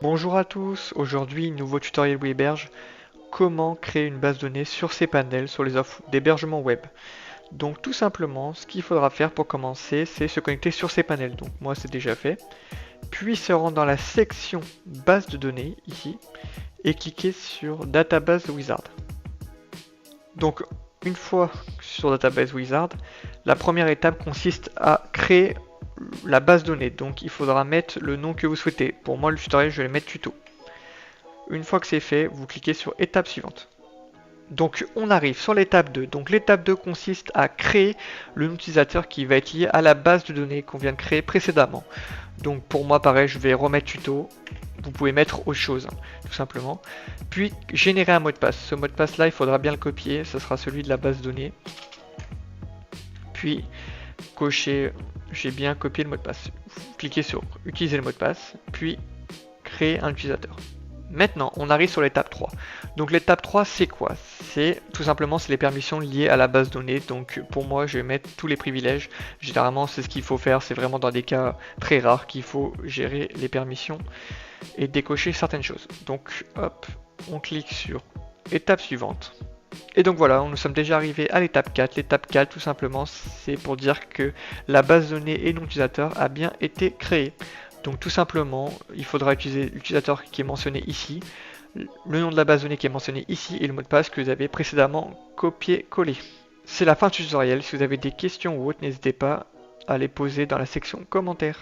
Bonjour à tous, aujourd'hui nouveau tutoriel Weberge, comment créer une base de données sur cPanel sur les offres d'hébergement web. Donc tout simplement, ce qu'il faudra faire pour commencer, c'est se connecter sur cPanel. Donc moi c'est déjà fait. Puis se rendre dans la section base de données ici et cliquer sur Database Wizard. Donc une fois sur Database Wizard, la première étape consiste à créer la base de données. Donc il faudra mettre le nom que vous souhaitez. Pour moi le tutoriel je vais mettre tuto. Une fois que c'est fait, vous cliquez sur étape suivante. Donc on arrive sur l'étape 2. Donc l'étape 2 consiste à créer le nom utilisateur qui va être lié à la base de données qu'on vient de créer précédemment. Donc pour moi pareil, je vais remettre tuto. Vous pouvez mettre autre chose, tout simplement. Puis générer un mot de passe. Ce mot de passe là, il faudra bien le copier. Ce sera celui de la base de données. Puis cocher, j'ai bien copié le mot de passe. Vous cliquez sur utiliser le mot de passe. Puis créer un utilisateur. Maintenant, on arrive sur l'étape 3. Donc l'étape 3, c'est quoi? C'est tout simplement les permissions liées à la base de données. Donc pour moi, je vais mettre tous les privilèges. Généralement, c'est ce qu'il faut faire. C'est vraiment dans des cas très rares qu'il faut gérer les permissions et décocher certaines choses. Donc hop, on clique sur étape suivante. Et donc voilà, nous sommes déjà arrivés à l'étape 4. L'étape 4, tout simplement, c'est pour dire que la base de données et nom utilisateur a bien été créée. Donc tout simplement, il faudra utiliser l'utilisateur qui est mentionné ici, le nom de la base de données qui est mentionné ici et le mot de passe que vous avez précédemment copié-collé. C'est la fin du tutoriel. Si vous avez des questions ou autres, n'hésitez pas à les poser dans la section commentaires.